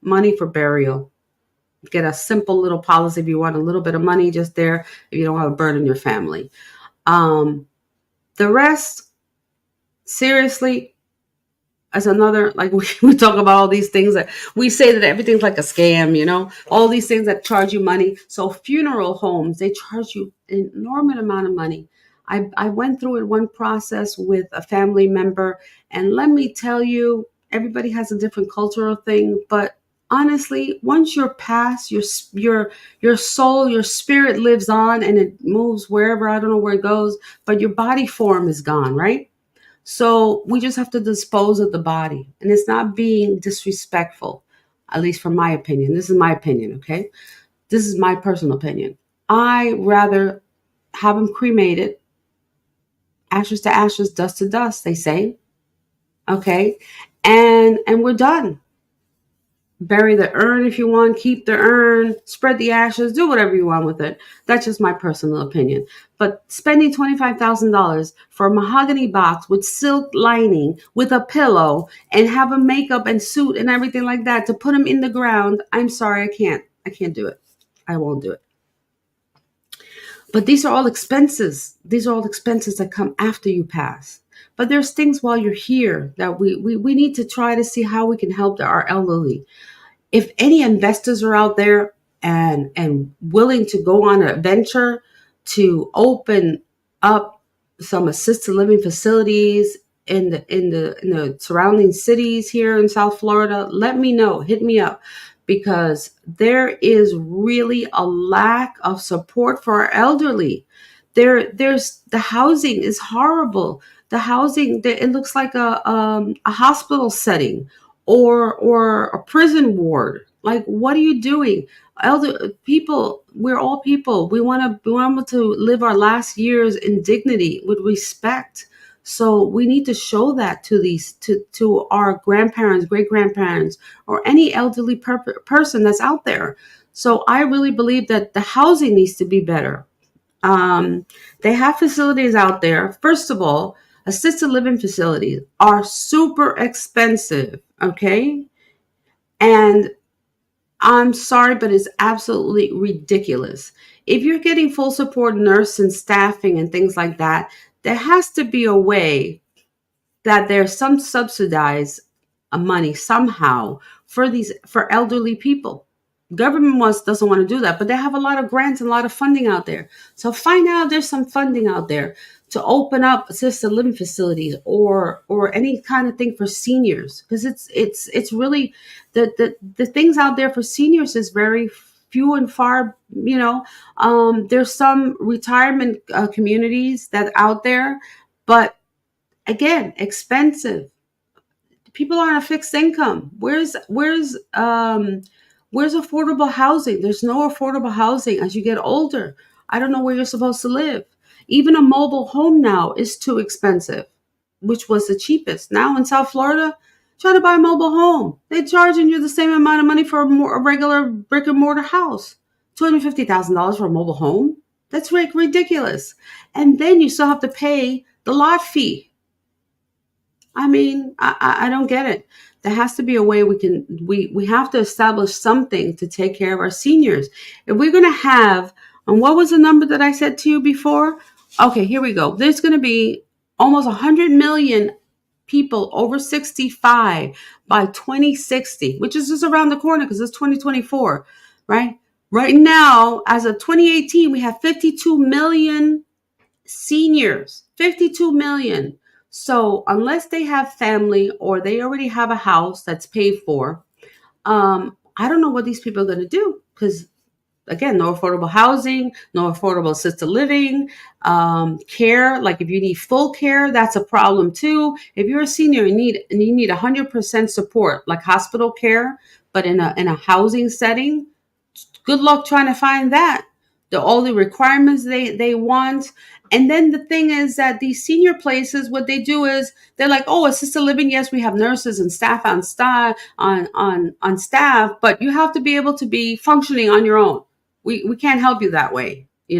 [SPEAKER 1] money for burial, get a simple little policy. If you want a little bit of money just there, if you don't have a burden your family. The rest, seriously, as another, like, we talk about all these things that we say that everything's like a scam, all these things that charge you money. So funeral homes, they charge you an enormous amount of money. I went through it, one process with a family member, and let me tell you, everybody has a different cultural thing, but honestly, once you're past, your soul, your spirit lives on, and it moves wherever. I don't know where it goes, but your body form is gone, right? So we just have to dispose of the body. And it's not being disrespectful, at least from my opinion. This is my opinion, okay? This is my personal opinion. I rather have them cremated, ashes to ashes, dust to dust, they say. Okay. And we're done. Bury the urn if you want, keep the urn, spread the ashes, do whatever you want with it. That's just my personal opinion. But spending $25,000 for a mahogany box with silk lining, with a pillow, and have a makeup and suit and everything like that to put them in the ground, I'm sorry, I can't. I can't do it. I won't do it. But these are all expenses. These are all expenses that come after you pass. But there's things while you're here that we need to try to see how we can help our elderly. If any investors are out there and willing to go on a venture to open up some assisted living facilities in the surrounding cities here in South Florida, let me know. Hit me up, because there is really a lack of support for our elderly. There's the housing is horrible. The housing, it looks like a hospital setting, or a prison ward. Like, what are you doing? Elder people, we're all people. We want to live our last years in dignity, with respect. So we need to show that to our grandparents, great grandparents, or any elderly person that's out there. So I really believe that the housing needs to be better. They have facilities out there. First of all, assisted living facilities are super expensive. Okay. And I'm sorry, but it's absolutely ridiculous. If you're getting full support nurse and staffing and things like that, there has to be a way that there's some subsidized money somehow for elderly people. Government doesn't want to do that, but they have a lot of grants and a lot of funding out there. So find out if there's some funding out there to open up assisted living facilities, or any kind of thing for seniors, because it's really the things out there for seniors is very few and far. There's some retirement communities that out there, but again, expensive. People are on a fixed income. Where's affordable housing? There's no affordable housing as you get older. I don't know where you're supposed to live. Even a mobile home now is too expensive, which was the cheapest. Now in South Florida, try to buy a mobile home. They're charging you the same amount of money for a regular brick and mortar house. $250,000 for a mobile home? That's ridiculous. And then you still have to pay the lot fee. I mean, I don't get it. There has to be a way we have to establish something to take care of our seniors. If we're going to have, and what was the number that I said to you before? Okay, here we go. There's going to be almost 100 million people over 65 by 2060, which is just around the corner because it's 2024, right? Right now, as of 2018, we have 52 million seniors, 52 million. So unless they have family or they already have a house that's paid for, I don't know what these people are going to do, because again, no affordable housing, no affordable assisted living, care. Like if you need full care, that's a problem too. If you're a senior and you need 100% support, like hospital care, but in a housing setting, good luck trying to find that. All the requirements they want. And then the thing is that these senior places, what they do is they're like, oh, assisted living, yes, we have nurses and staff on staff, but you have to be able to be functioning on your own. We can't help you that way, they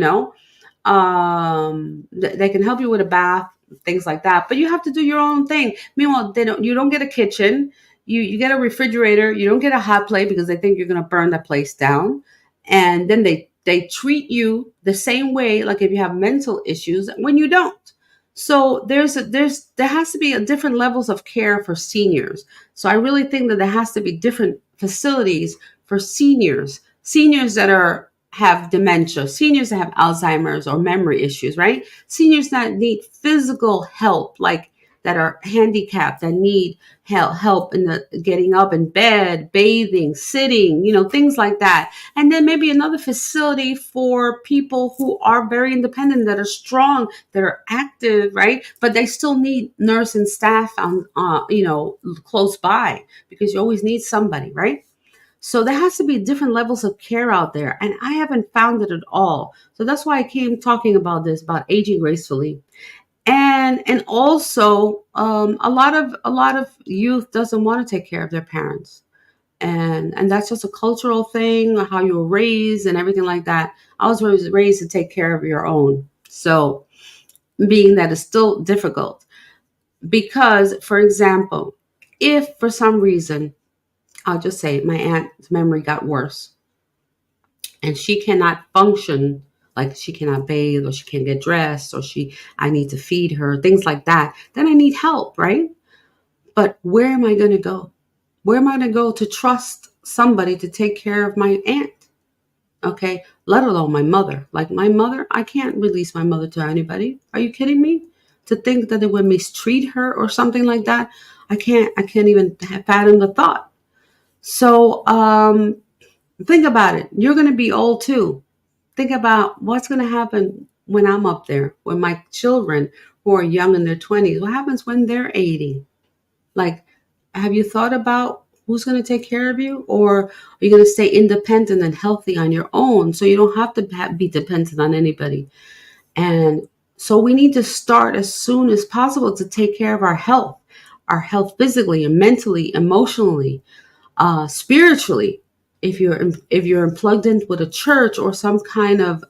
[SPEAKER 1] can help you with a bath, things like that, but you have to do your own thing. Meanwhile, you don't get a kitchen. You get a refrigerator. You don't get a hot plate because they think you're going to burn the place down. And then they treat you the same way, like if you have mental issues, when you don't. So there has to be a different levels of care for seniors. So I really think that there has to be different facilities for seniors that have dementia, seniors that have Alzheimer's or memory issues, right? Seniors that need physical help, like that are handicapped, that need help in the getting up in bed, bathing, sitting, things like that. And then maybe another facility for people who are very independent, that are strong, that are active, right? But they still need nurse and staff on, close by, because you always need somebody, right? So there has to be different levels of care out there, and I haven't found it at all. So that's why I came talking about this, about aging gracefully. And also, a lot of youth doesn't want to take care of their parents, and that's just a cultural thing, how you were raised and everything like that. I was raised to take care of your own. So being that is still difficult, because, for example, if for some reason, I'll just say my aunt's memory got worse and she cannot function, like she cannot bathe or she can't get dressed, or I need to feed her, things like that, then I need help, right? But where am I going to go? Where am I going to go to trust somebody to take care of my aunt? Okay, let alone my mother. Like my mother, I can't release my mother to anybody. Are you kidding me? To think that they would mistreat her or something like that, I can't even fathom the thought. So think about it. You're going to be old too. Think about what's going to happen when I'm up there, when my children who are young in their 20s, what happens when they're 80? Like, have you thought about who's going to take care of you? Or are you going to stay independent and healthy on your own so you don't have to be dependent on anybody? And so we need to start as soon as possible to take care of our health physically and mentally, emotionally, spiritually. If you're plugged in with a church or some kind of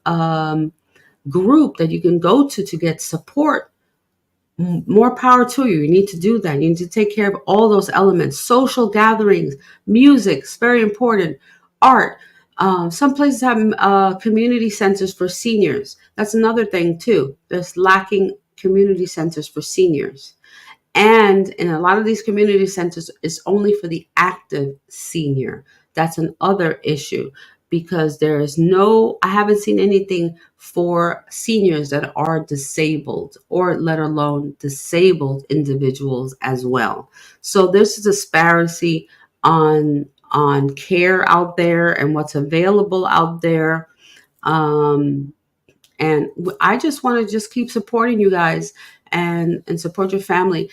[SPEAKER 1] group that you can go to get support, more power to you. You need to do that. You need to take care of all those elements. Social gatherings, music is very important. Art. Some places have community centers for seniors. That's another thing too. There's lacking community centers for seniors. And in a lot of these community centers, it's only for the active senior. That's another issue, because I haven't seen anything for seniors that are disabled, or let alone disabled individuals as well. So there's a disparity on care out there and what's available out there. And I just want to just keep supporting you guys and support your family.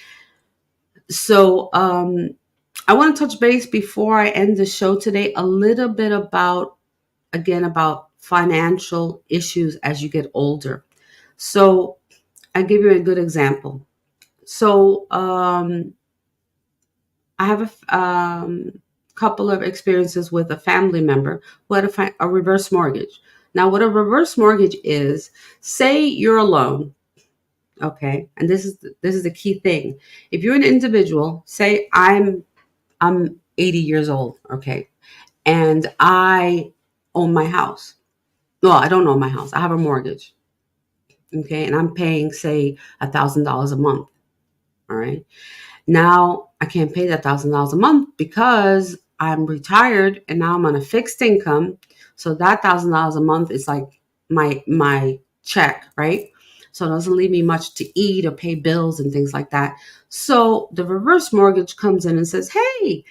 [SPEAKER 1] So I want to touch base before I end the show today a little bit about financial issues as you get older. So I'll give you a good example. So I have a couple of experiences with a family member who had a reverse mortgage. Now, what a reverse mortgage is, say you're alone. Okay. And this is the key thing. If you're an individual, say I'm 80 years old. Okay. And I own my house. Well, I don't own my house. I have a mortgage. Okay. And I'm paying, say, $1,000 a month. All right. Now I can't pay that $1,000 a month because I'm retired and now I'm on a fixed income. So that $1,000 a month is like my check, right? So it doesn't leave me much to eat or pay bills and things like that. So the reverse mortgage comes in and says, hey,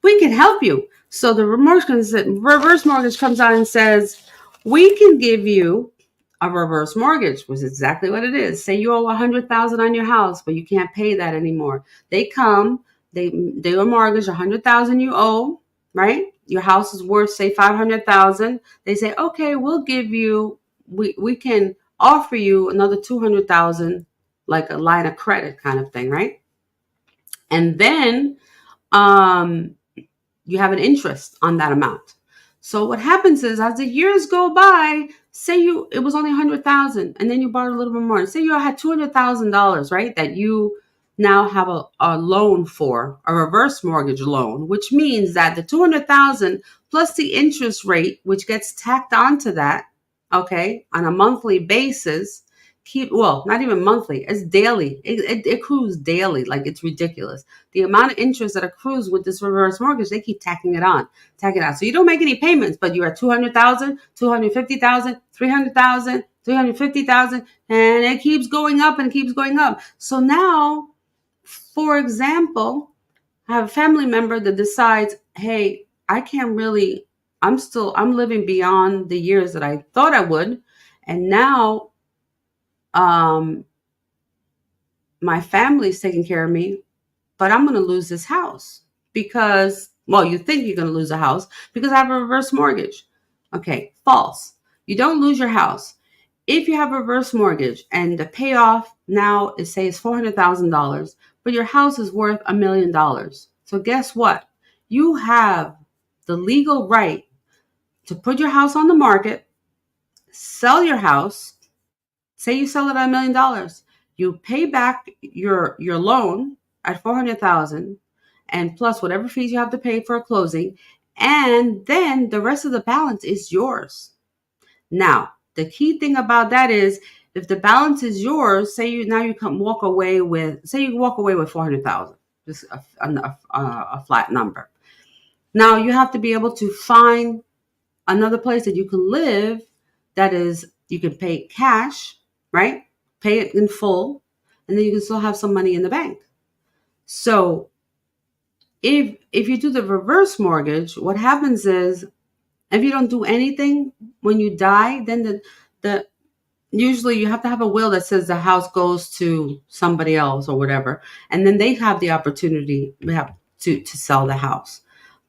[SPEAKER 1] we can help you. So the reverse mortgage comes out and says, we can give you a reverse mortgage, which is exactly what it is. Say you owe 100,000 on your house, but you can't pay that anymore. They come, they will mortgage 100,000 you owe, right? Your house is worth, say, 500,000. They say, okay, we'll give you, we can offer you another 200,000, like a line of credit kind of thing, right? And then um you have an interest on that amount. So what happens is, as the years go by, say it was only 100,000, and then you borrowed a little bit more. Say you had $200,000, right? That you now have a loan for, a reverse mortgage loan, which means that the 200,000 plus the interest rate, which gets tacked onto that, okay, on a monthly basis, not even monthly, it's daily. It accrues daily, like it's ridiculous. The amount of interest that accrues with this reverse mortgage, they keep tacking it on. So you don't make any payments, but you're at 200,000, 250,000, 300,000, 350,000, and it keeps going up and keeps going up. So now, for example, I have a family member that decides, hey, I can't really, I'm living beyond the years that I thought I would. And now, um, my family's taking care of me, but I'm going to lose this house because, well, you think you're going to lose a house because I have a reverse mortgage. Okay, false. You don't lose your house. If you have a reverse mortgage and the payoff now is, say, it's $400,000, but your house is worth $1,000,000. So guess what? You have the legal right to put your house on the market, sell your house. Say you sell it at $1,000,000, you pay back your loan at 400,000, and plus whatever fees you have to pay for a closing, and then the rest of the balance is yours. Now, the key thing about that is, if the balance is yours, say you come walk away with, say you walk away with 400,000, just a flat number. Now you have to be able to find another place that you can live, that is, you can pay cash, right? Pay it in full, and then you can still have some money in the bank. So if you do the reverse mortgage, what happens is, if you don't do anything when you die, then the usually you have to have a will that says the house goes to somebody else or whatever, and then they have the opportunity to sell the house.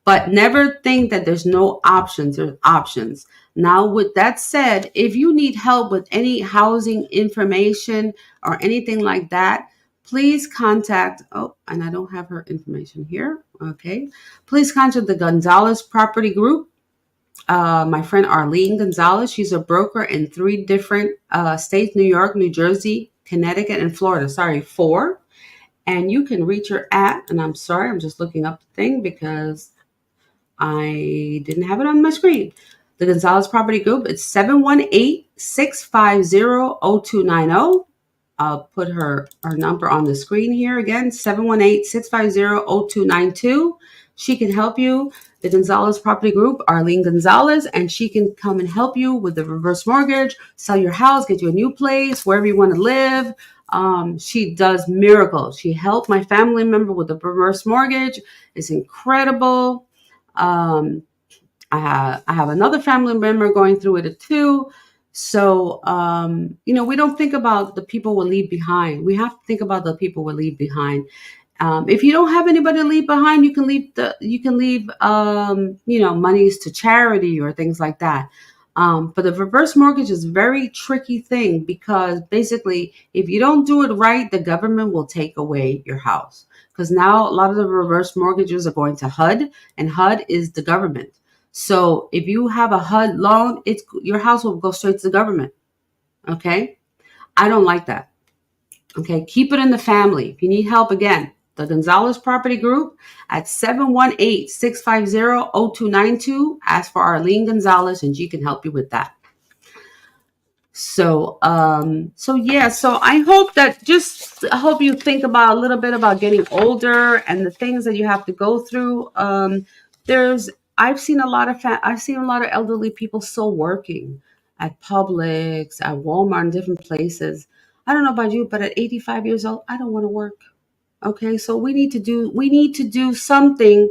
[SPEAKER 1] But never think that there's no options. There's options. Now, with that said, if you need help with any housing information or anything like that, please contact, oh, and I don't have her information here. Okay. Please contact the Gonzalez Property Group. My friend Arlene Gonzalez, she's a broker in 3 different states: New York, New Jersey, Connecticut, and Florida. Sorry, 4. And you can reach her at, and I'm sorry, I'm just looking up the thing because I didn't have it on my screen. The Gonzalez Property Group, it's 718-650-0290. I'll put her number on the screen here again, 718-650-0292. She can help you. The Gonzalez Property Group, Arlene Gonzalez, and she can come and help you with the reverse mortgage, sell your house, get you a new place, wherever you want to live. She does miracles. She helped my family member with the reverse mortgage. It's incredible. I have another family member going through it too. So, we don't think about the people we'll leave behind. We have to think about the people we'll leave behind. If you don't have anybody to leave behind, you can leave monies to charity or things like that. But the reverse mortgage is a very tricky thing, because basically, if you don't do it right, the government will take away your house. Because now a lot of the reverse mortgages are going to HUD, and HUD is the government. So if you have a HUD loan, your house will go straight to the government. Okay? I don't like that. Okay? Keep it in the family. If you need help, again, the Gonzalez Property Group at 718-650-0292. Ask for Arlene Gonzalez, and she can help you with that. So I hope you think about a little bit about getting older and the things that you have to go through. I've seen a lot of elderly people still working at Publix, at Walmart, and different places. I don't know about you, but at 85 years old, I don't want to work. Okay, so we need to do something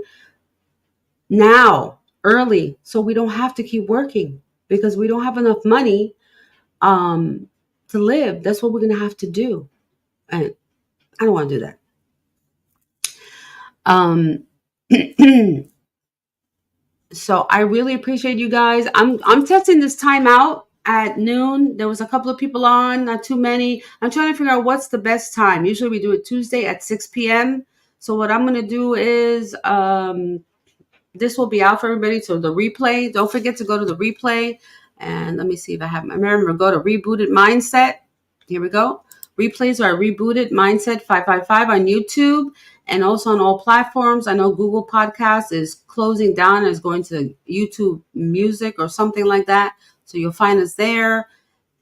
[SPEAKER 1] now, early, so we don't have to keep working because we don't have enough money um, to live. That's what we're going to have to do. And I don't want to do that. Um, so I really appreciate you guys. I'm testing this time out at noon. There was a couple of people on, not too many. I'm trying to figure out what's the best time. Usually we do it Tuesday at 6 p.m. So what I'm gonna do is this will be out for everybody. So the replay, don't forget to go to the replay. And let me see if I have, I remember, go to Rebooted Mindset. Here we go. Replays are Rebooted Mindset 555 on YouTube and also on all platforms. I know Google Podcast is closing down and is going to YouTube Music or something like that. So you'll find us there.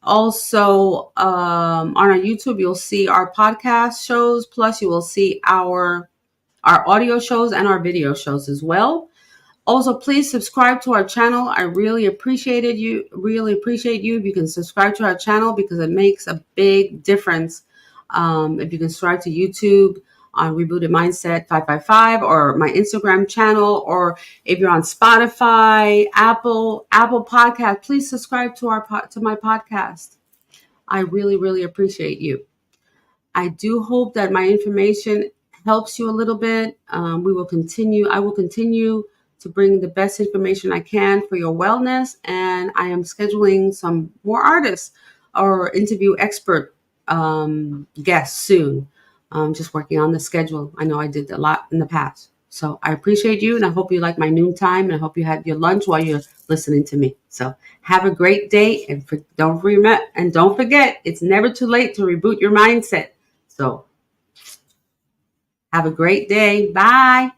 [SPEAKER 1] Also, on our YouTube, you'll see our podcast shows. Plus, you will see our audio shows and our video shows as well. Also, please subscribe to our channel. I really appreciate you. Really appreciate you if you can subscribe to our channel because it makes a big difference. If you can subscribe to YouTube on Rebooted Mindset 555 or my Instagram channel, or if you're on Spotify, Apple Podcast, please subscribe to my podcast. I really, really appreciate you. I do hope that my information helps you a little bit. I will continue to bring the best information I can for your wellness. And I am scheduling some more artists or interview expert guests soon. I'm just working on the schedule. I know I did a lot in the past. So I appreciate you, and I hope you like my noon time, and I hope you had your lunch while you're listening to me. So have a great day, and don't forget, it's never too late to reboot your mindset. So have a great day. Bye.